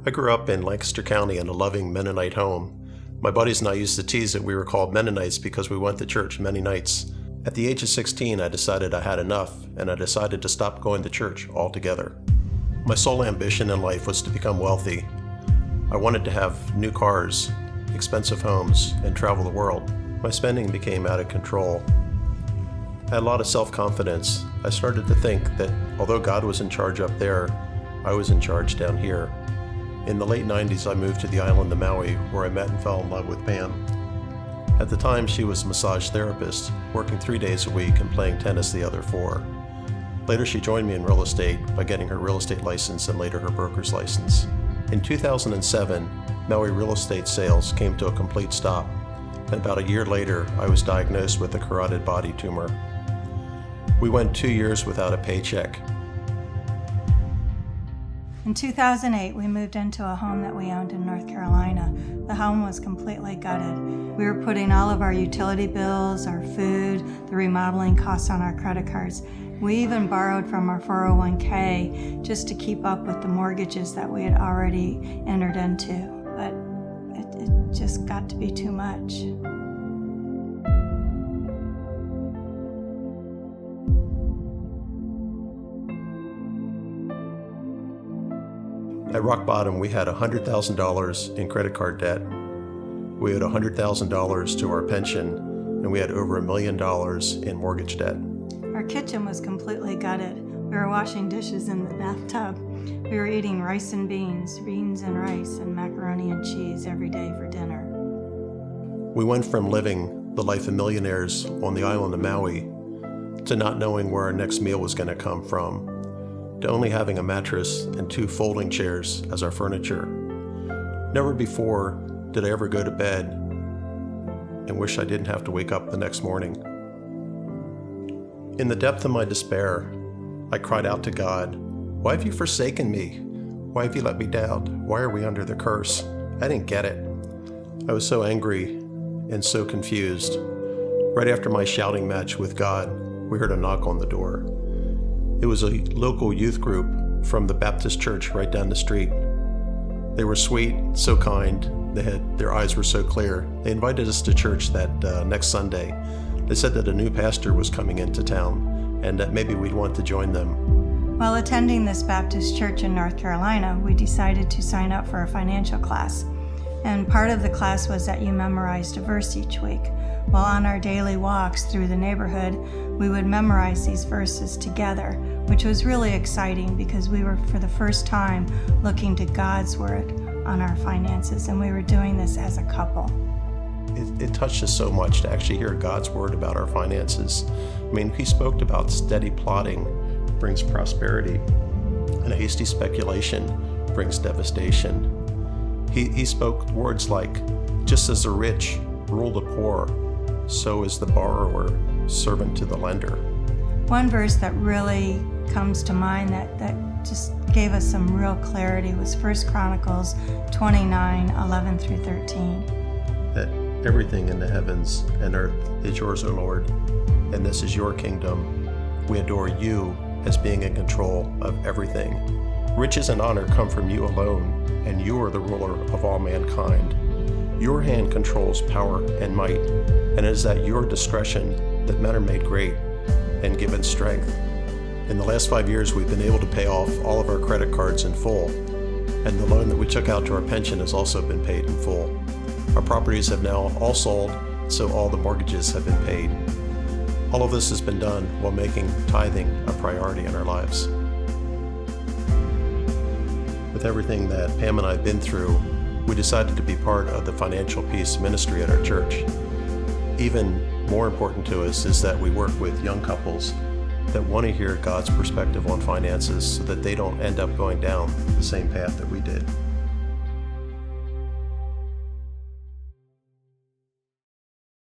I grew up in Lancaster County in a loving Mennonite home. My buddies and I used to tease that we were called Mennonites because we went to church many nights. At the age of 16, I decided I had enough, and I decided to stop going to church altogether. My sole ambition in life was to become wealthy. I wanted to have new cars, expensive homes, and travel the world. My spending became out of control. I had a lot of self-confidence. I started to think that although God was in charge up there, I was in charge down here. In the late 90s, I moved to the island of Maui, where I met and fell in love with Pam. At the time, she was a massage therapist, working 3 days a week and playing tennis the other 4. Later, she joined me in real estate by getting her real estate license and later her broker's license. In 2007, Maui real estate sales came to a complete stop, and about a year later, I was diagnosed with a carotid body tumor. We went 2 years without a paycheck. In 2008, we moved into a home that we owned in North Carolina. The home was completely gutted. We were putting all of our utility bills, our food, the remodeling costs on our credit cards. We even borrowed from our 401k just to keep up with the mortgages that we had already entered into. But it just got to be too much. At rock bottom, we had $100,000 in credit card debt. We owed $100,000 to our pension, and we had over $1 million in mortgage debt. Our kitchen was completely gutted. We were washing dishes in the bathtub. We were eating rice and beans and rice, and macaroni and cheese every day for dinner. We went from living the life of millionaires on the island of Maui to not knowing where our next meal was going to come from, to only having a mattress and 2 folding chairs as our furniture. Never before did I ever go to bed and wish I didn't have to wake up the next morning. In the depth of my despair, I cried out to God, "Why have you forsaken me? Why have you let me down? Why are we under the curse?" I didn't get it. I was so angry and so confused. Right after my shouting match with God, we heard a knock on the door. It was a local youth group from the Baptist church right down the street. They were sweet, so kind. Their eyes were so clear. They invited us to church that next Sunday. They said that a new pastor was coming into town and that maybe we'd want to join them. While attending this Baptist church in North Carolina, we decided to sign up for a financial class. And part of the class was that you memorized a verse each week. While on our daily walks through the neighborhood, we would memorize these verses together, which was really exciting because we were for the first time looking to God's word on our finances, and we were doing this as a couple. It touched us so much to actually hear God's word about our finances. I mean, he spoke about steady plotting brings prosperity, and a hasty speculation brings devastation. He spoke words like, just as the rich rule the poor, so is the borrower servant to the lender. One verse that really comes to mind that just gave us some real clarity was 1 Chronicles 29:11 through 13. That everything in the heavens and earth is yours, O Lord, and this is your kingdom. We adore you as being in control of everything. Riches and honor come from you alone, and you are the ruler of all mankind. Your hand controls power and might, and it is at your discretion that men are made great and given strength. In the last 5 years, we've been able to pay off all of our credit cards in full, and the loan that we took out to our pension has also been paid in full. Our properties have now all sold, so all the mortgages have been paid. All of this has been done while making tithing a priority in our lives. With everything that Pam and I have been through, we decided to be part of the Financial Peace Ministry at our church. Even more important to us is that we work with young couples that want to hear God's perspective on finances so that they don't end up going down the same path that we did.